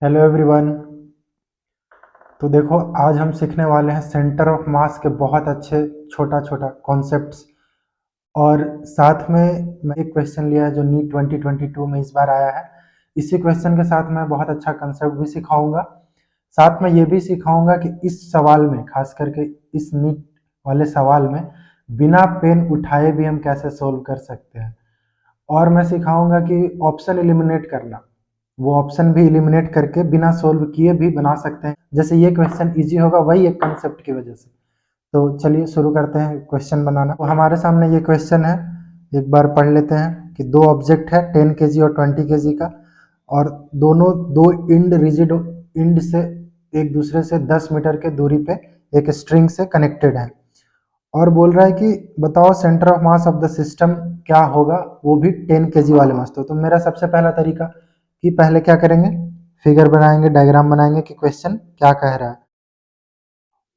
Hello everyone. तो देखो, आज हम सीखने वाले हैं सेंटर ऑफ मास के बहुत अच्छे छोटा छोटा कॉन्सेप्ट्स। और साथ में मैं एक क्वेश्चन लिया है जो नीट 2022 में इस बार आया है। इसी क्वेश्चन के साथ मैं बहुत अच्छा कंसेप्ट भी सिखाऊंगा। साथ में ये भी सिखाऊंगा कि इस सवाल में, खास करके इस नीट वाले सवाल में, बिना पेन उठाए भी हम कैसे सोल्व कर सकते हैं। और मैं सिखाऊंगा कि ऑप्शन एलिमिनेट करना, वो ऑप्शन भी एलिमिनेट करके बिना सोल्व किए भी बना सकते हैं। जैसे ये क्वेश्चन इजी होगा वही एक कंसेप्ट की वजह से। तो चलिए शुरू करते हैं क्वेश्चन बनाना। तो हमारे सामने ये क्वेश्चन है, एक बार पढ़ लेते हैं कि दो ऑब्जेक्ट है 10 kg और 20 kg का, और दोनों दो इंड रिजिड इंड से एक दूसरे से 10 मीटर के दूरी पे एक स्ट्रिंग से कनेक्टेड है। और बोल रहा है कि बताओ centre of mass of the system क्या होगा, वो भी 10 kg वाले मास। तो मेरा सबसे पहला तरीका कि पहले क्या करेंगे, फिगर बनाएंगे, डायग्राम बनाएंगे कि क्वेश्चन क्या कह रहा है।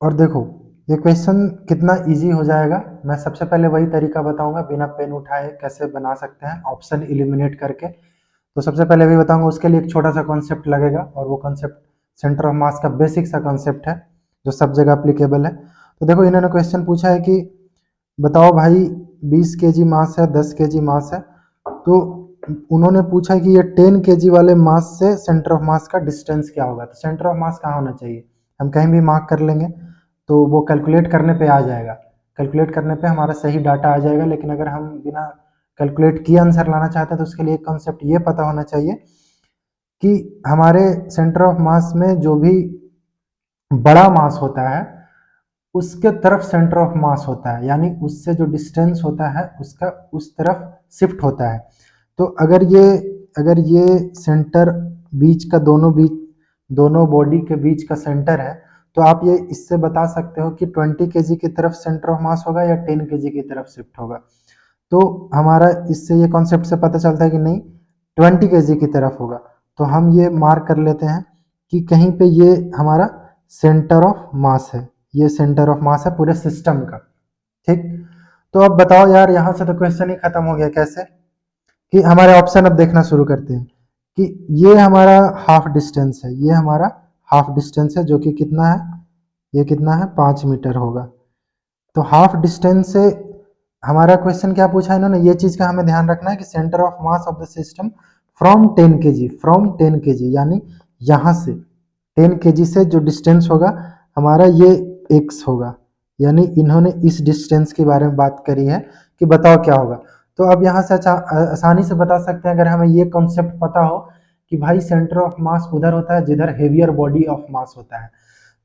और देखो, ये क्वेश्चन कितना इजी हो जाएगा। मैं सबसे पहले वही तरीका बताऊंगा बिना पेन उठाए कैसे बना सकते हैं ऑप्शन एलिमिनेट करके। तो सबसे पहले भी बताऊंगा, उसके लिए एक छोटा सा कॉन्सेप्ट लगेगा, और वो कॉन्सेप्ट सेंटर ऑफ मास का बेसिक सा कॉन्सेप्ट है जो सब जगह अप्लीकेबल है। तो देखो, इन्होंने क्वेश्चन पूछा है कि बताओ भाई 20 kg मास है, 10 kg मास है। तो उन्होंने पूछा कि ये 10 kg वाले मास से सेंटर ऑफ मास का डिस्टेंस क्या होगा। तो सेंटर ऑफ मास कहाँ होना चाहिए, हम कहीं भी मार्क कर लेंगे तो वो कैलकुलेट करने पे आ जाएगा। कैलकुलेट करने पे हमारा सही डाटा आ जाएगा। लेकिन अगर हम बिना कैलकुलेट किए आंसर लाना चाहते हैं तो उसके लिए एक कॉन्सेप्ट ये पता होना चाहिए कि हमारे सेंटर ऑफ मास में जो भी बड़ा मास होता है उसके तरफ सेंटर ऑफ मास होता है, यानी उससे जो डिस्टेंस होता है उसका उस तरफ शिफ्ट होता है। तो अगर ये सेंटर बीच का दोनों बॉडी के बीच का सेंटर है, तो आप ये इससे बता सकते हो कि 20 kg की तरफ सेंटर ऑफ मास होगा या 10 kg की तरफ शिफ्ट होगा। तो हमारा इससे ये कॉन्सेप्ट से पता चलता है कि नहीं, 20 kg की तरफ होगा। तो हम ये मार्क कर लेते हैं कि कहीं पे ये हमारा सेंटर ऑफ मास है, ये सेंटर ऑफ मास है पूरे सिस्टम का। ठीक। तो अब बताओ यार, यहाँ से तो क्वेश्चन ही खत्म हो गया। कैसे कि हमारे ऑप्शन अब देखना शुरू करते हैं कि ये हमारा हाफ डिस्टेंस है, ये हमारा हाफ डिस्टेंस है जो कि कितना है, ये कितना है, 5 मीटर होगा। तो हाफ डिस्टेंस से हमारा क्वेश्चन क्या पूछा है इन्होंने, ये चीज का हमें ध्यान रखना है कि centre of mass of the system from 10 kg, from 10 kg यानी यहाँ से 10 kg से जो डिस्टेंस होगा हमारा ये x होगा। यानी इन्होंने इस डिस्टेंस के बारे में बात करी है कि बताओ क्या होगा। तो अब यहाँ से आसानी से बता सकते हैं, अगर हमें ये कॉन्सेप्ट पता हो कि भाई सेंटर ऑफ मास उधर होता है जिधर हेवियर बॉडी ऑफ मास होता है।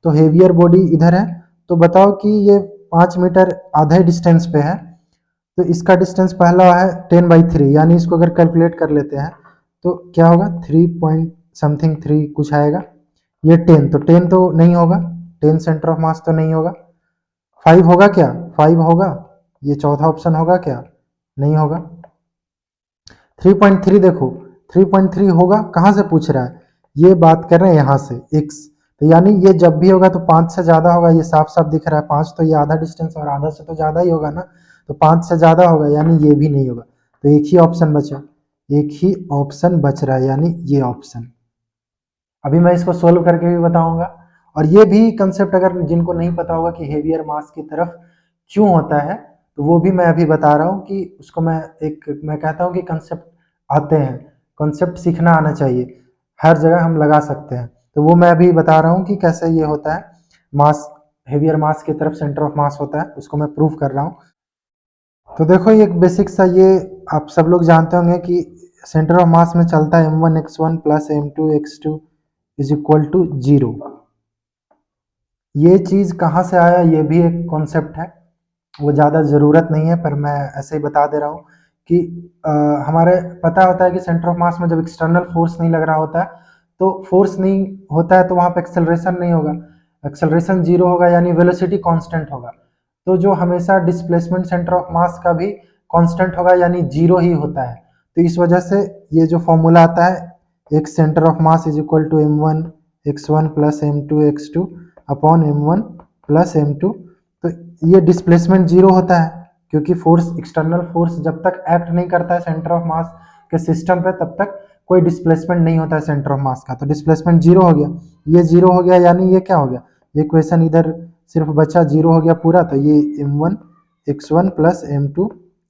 तो हेवियर बॉडी इधर है। तो बताओ कि ये 5 मीटर आधे डिस्टेंस पे है। तो इसका डिस्टेंस पहला है 10/3, यानी इसको अगर कैलकुलेट कर लेते हैं तो क्या होगा, 3 पॉइंट समथिंग 3 कुछ आएगा। ये 10, तो 10 तो नहीं होगा, 10 सेंटर ऑफ मास तो नहीं होगा। 5 होगा क्या, 5 होगा। ये चौथा ऑप्शन होगा क्या, नहीं होगा। 3.3 देखो, 3.3 होगा, कहाँ से पूछ रहा है, ये बात कर रहे हैं यहाँ से x। तो यानी ये जब भी होगा तो 5 से ज़्यादा होगा, ये साफ साफ दिख रहा है 5, तो ये आधा डिस्टेंस और आधा से तो ज़्यादा ही होगा ना। तो 5 से ज़्यादा होगा, यानी ये भी नहीं होगा। तो एक ही ऑप्शन बचा, एक ही ऑप्शन बच रहा है, यानी ये ऑप्शन। अभी मैं इसको सोल्व करके भी बताऊंगा। और ये भी कंसेप्ट अगर जिनको नहीं पता होगा कि हेवियर मास की तरफ क्यों होता है, तो वो भी मैं अभी बता रहा हूँ कि उसको मैं कहता हूँ कि कंसेप्ट आते हैं, कंसेप्ट सीखना आना चाहिए, हर जगह हम लगा सकते हैं। तो वो मैं अभी बता रहा हूँ कि कैसे ये होता है, मास हेवियर मास की तरफ सेंटर ऑफ मास होता है, उसको मैं प्रूव कर रहा हूँ। तो देखो, ये एक बेसिक सा, ये आप सब लोग जानते होंगे कि सेंटर ऑफ मास में चलता है m1x1 plus m2x2 is equal to 0। ये चीज़ कहाँ से आया, ये भी एक कॉन्सेप्ट है, वो ज़्यादा ज़रूरत नहीं है, पर मैं ऐसे ही बता दे रहा हूँ कि हमारे पता होता है कि सेंटर ऑफ मास में जब एक्सटर्नल फोर्स नहीं लग रहा होता है, तो फोर्स नहीं होता है तो वहाँ पे एक्सेलरेशन नहीं होगा, एक्सेलरेशन जीरो होगा, यानी वेलोसिटी कांस्टेंट होगा। तो जो हमेशा डिस्प्लेसमेंट सेंटर ऑफ मास का भी कांस्टेंट होगा, यानी जीरो ही होता है। तो इस वजह से ये जो फॉर्मूला आता है, एक centre of mass is equal to m1x1 plus m2x2 upon m1 plus m2। तो ये डिस्प्लेसमेंट जीरो होता है, क्योंकि फोर्स, एक्सटर्नल फोर्स जब तक एक्ट नहीं करता है सेंटर ऑफ मास के सिस्टम पे, तब तक कोई डिस्प्लेसमेंट नहीं होता है सेंटर ऑफ मास का, तो डिस्प्लेसमेंट जीरो हो गया, ये जीरो हो गया, यानी ये क्या हो गया, ये इक्वेशन इधर सिर्फ बचा जीरो हो गया पूरा, तो ये m1 x1 plus m2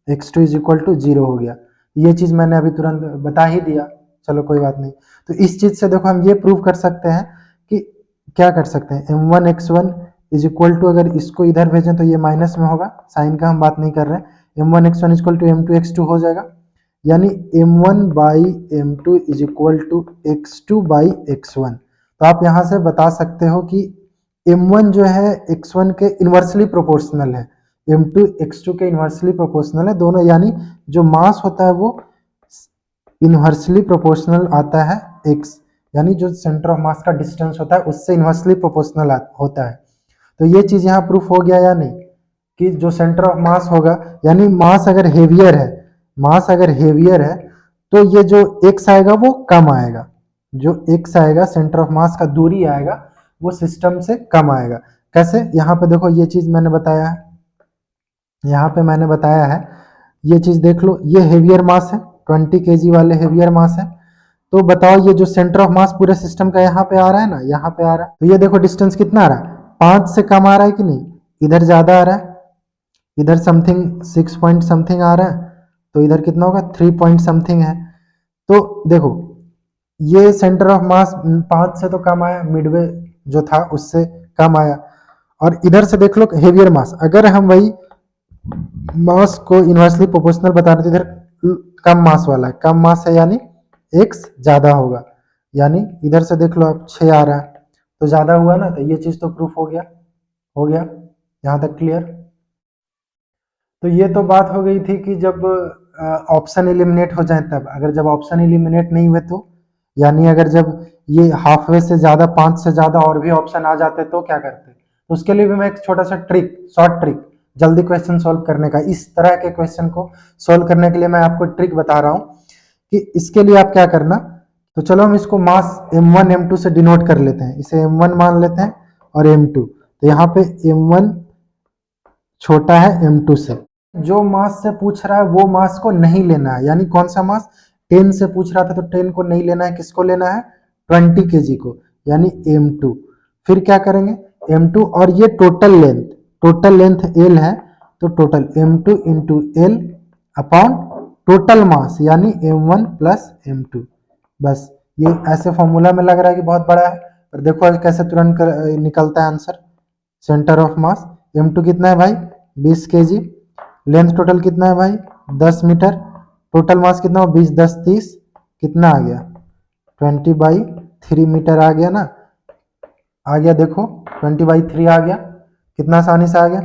x2 is equal to zero हो गया। ये चीज़ मैंने अभी तुरंत बता ही दिया, चलो कोई बात नहीं। तो इस चीज़ से देखो हम ये प्रूव कर सकते हैं कि क्या कर सकते हैं, m1 x1 is equal to, अगर इसको इधर भेजें तो ये माइनस में होगा, साइन का हम बात नहीं कर रहे हैं, m1 x1 is equal to m2 x2 हो जाएगा, यानी m1 by m2 is equal to x2 by x1। तो आप यहाँ से बता सकते हो कि m1 जो है x1 के इन्वर्सली प्रोपोर्शनल है, m2 x2 के इन्वर्सली प्रोपोर्शनल है दोनों, यानी जो मास होता है वो इन्वर्सली प्रोपोर्शनल आता है x, यानी जो सेंटर ऑफ मास का डिस्टेंस होता है उससे इन्वर्सली प्रोपोर्शनल होता है। तो ये चीज़ यहाँ प्रूफ हो गया या नहीं, कि जो सेंटर ऑफ मास होगा, यानी मास अगर हेवियर है, मास अगर हेवियर है तो ये जो x आएगा वो कम आएगा, जो x आएगा सेंटर ऑफ मास का दूरी आएगा वो सिस्टम से कम आएगा। कैसे, यहाँ पे देखो ये चीज़ मैंने बताया है, यहाँ पे मैंने बताया है, ये चीज़ देख लो, ये हेवियर मास है, 20 kg वाले हेवियर मास है, तो बताओ ये जो सेंटर ऑफ मास पूरे सिस्टम का यहाँ पे आ रहा है ना, यहाँ पे आ रहा है, तो ये देखो डिस्टेंस कितना आ रहा है, 5 से कम आ रहा है कि नहीं, इधर ज़्यादा आ रहा है, इधर समथिंग 6 पॉइंट समथिंग आ रहा है, तो इधर कितना होगा 3 पॉइंट समथिंग है। तो देखो ये सेंटर ऑफ मास 5 से तो कम आया, मिडवे जो था उससे कम आया, और इधर से देख लो हेवियर मास, अगर हम वही मास को इन्वर्सली प्रोपोर्शनल बता रहे थे, इधर कम मास वाला है, कम मास है यानी x ज़्यादा होगा, यानी इधर से देख लो आप 6 आ रहा है तो ज़्यादा हुआ ना, तो ये चीज़ तो प्रूफ हो गया यहाँ तक क्लियर। तो ये तो बात हो गई थी कि जब ऑप्शन एलिमिनेट हो जाए तब, अगर जब ऑप्शन एलिमिनेट नहीं हुए तो, यानी अगर जब ये हाफवे से ज़्यादा 5 से ज़्यादा और भी ऑप्शन आ जाते तो क्या करते, तो उसके लिए भी मैं एक छोटा सा ट्रिक, शॉर्ट ट्रिक, जल्दी क्वेश्चन सॉल्व करने का, इस तरह के क्वेश्चन को सॉल्व करने के लिए मैं आपको ट्रिक बता रहा हूँ कि इसके लिए आप क्या करना। तो चलो हम इसको मास m1 m2 से डिनोट कर लेते हैं, इसे m1 मान लेते हैं और m2, तो यहाँ पे m1 छोटा है m2 से, जो मास से पूछ रहा है वो मास को नहीं लेना है, यानी कौन सा मास, 10 से पूछ रहा था तो 10 को नहीं लेना है, किसको लेना है 20 kg को, यानी m2। फिर क्या करेंगे m2 और ये टोटल लेंथ l है, तो total m2 into l upon total mass यानी m1 प्लस m2। बस ये ऐसे फॉर्मूला में लग रहा है कि बहुत बड़ा है, पर देखो कैसे तुरंत निकलता है answer. Centre of mass m2 कितना है भाई 20 kg, लेंथ टोटल कितना है भाई 10 मीटर, टोटल मास कितना हो 20 10 30, कितना आ गया 20/3 मीटर आ गया ना, आ गया देखो 20/3 आ गया, कितना आसानी से आ गया।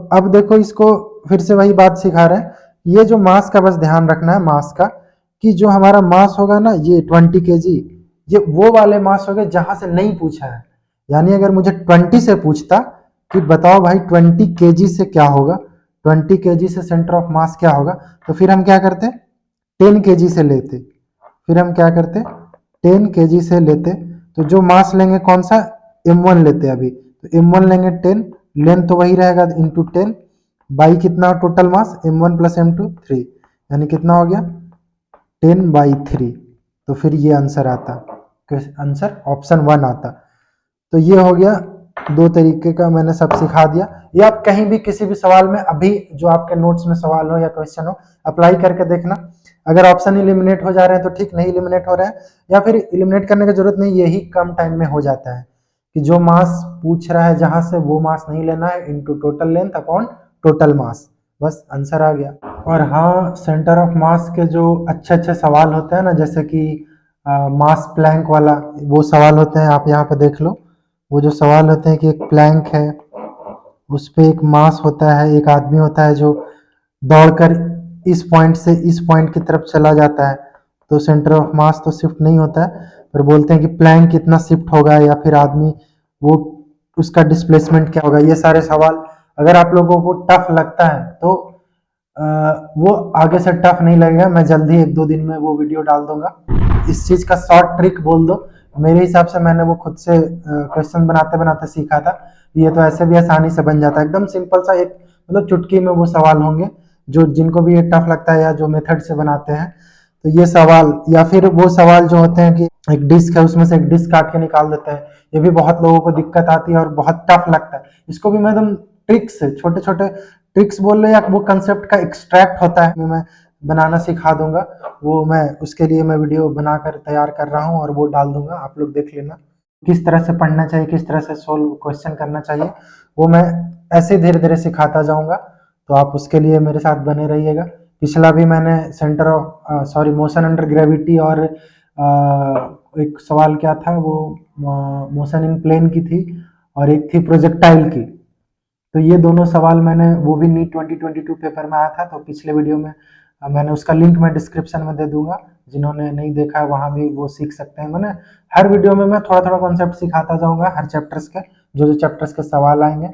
अब देखो इसको फिर से वही बात सिखा रहे हैं, ये जो मास का बस ध्यान रखना है, मास का, कि जो हमारा मास होगा ना ये 20 kg, ये वो वाले मास हो गए जहां से नहीं पूछा है, यानी अगर मुझे 20 से पूछता कि बताओ भाई 20 kg से क्या होगा, 20 kg से सेंटर ऑफ मास क्या होगा, तो फिर हम क्या करते 10 kg से लेते, फिर हम क्या करते 10 kg से लेते, तो जो मास लेंगे कौन सा m1 लेते अभी, तो m1 लेंगे 10, लेंथ तो वही रहेगा इंटू 10 बाई कितना total mass m1 plus m2 3, यानी कितना हो गया 10/3, तो फिर ये आंसर आता, आंसर ऑप्शन 1 आता। तो ये हो गया, दो तरीके का मैंने सब सिखा दिया, ये आप कहीं भी किसी भी सवाल में अभी जो आपके नोट्स में सवाल हो या क्वेश्चन हो अप्लाई करके देखना, अगर ऑप्शन इलिमिनेट हो जा रहे हैं तो ठीक, नहीं इलिमिनेट हो रहे हैं या फिर इलिमिनेट करने की जरूरत नहीं, यही कम टाइम में हो जाता है कि जो मास पूछ रहा है जहां से वो मास नहीं लेना है, into total length upon total mass, बस आंसर आ गया। और हाँ, सेंटर ऑफ मास के जो अच्छे अच्छे सवाल होते हैं ना, जैसे कि मास प्लैंक वाला वो सवाल होते हैं, आप यहाँ पे देख लो, वो जो सवाल होते हैं कि एक प्लैंक है, उस पे एक मास होता है, एक आदमी होता है जो दौड़कर इस पॉइंट से इस पॉइंट की तरफ चला जाता है, तो सेंटर ऑफ मास तो शिफ्ट नहीं होता है, पर बोलते हैं कि प्लैंक कितना शिफ्ट होगा, या फिर आदमी वो उसका डिस्प्लेसमेंट क्या होगा। ये सारे सवाल अगर आप लोगों को टफ लगता है तो वो आगे से टफ नहीं लगेगा, मैं जल्दी 1-2 दिन में वो वीडियो डाल दूंगा। इस चीज का शॉर्ट ट्रिक बोल दो, मेरे हिसाब से मैंने वो खुद से क्वेश्चन बनाते बनाते सीखा था, ये तो ऐसे भी आसानी से बन जाता है, एकदम सिंपल सा, एक मतलब चुटकी में वो सवाल होंगे जो जिनको भी ये टफ लगता है या जो मेथड से बनाते हैं, तो ये सवाल, या फिर वो सवाल जो होते हैं कि एक डिस्क है उसमें से एक डिस्क काट के निकाल देते हैं, ये भी बहुत लोगों को दिक्कत आती है और बहुत टफ लगता है। इसको भी मैं एकदम ट्रिक्स से, छोटे छोटे ट्रिक्स बोल रहे या वो कंसेप्ट का एक्सट्रैक्ट होता है, मैं बनाना सिखा दूंगा। वो मैं उसके लिए मैं वीडियो बनाकर तैयार कर रहा हूँ और वो डाल दूंगा, आप लोग देख लेना। किस तरह से पढ़ना चाहिए, किस तरह से सोल्व क्वेश्चन करना चाहिए, वो मैं ऐसे धीरे धीरे सिखाता जाऊंगा, तो आप उसके लिए मेरे साथ बने रहिएगा। पिछला भी मैंने centre of sorry motion under gravity और एक सवाल क्या था वो, मोशन इन प्लेन की थी और एक थी प्रोजेक्टाइल की। तो ये दोनों सवाल मैंने, वो भी नीट 2022 पेपर में आया था, तो पिछले वीडियो में मैंने उसका लिंक मैं डिस्क्रिप्शन में दे दूंगा, जिन्होंने नहीं देखा है वहाँ भी वो सीख सकते हैं। मैंने हर वीडियो में मैं थोड़ा थोड़ा कॉन्सेप्ट सिखाता जाऊंगा हर चैप्टर्स के, जो जो चैप्टर्स के सवाल आएंगे।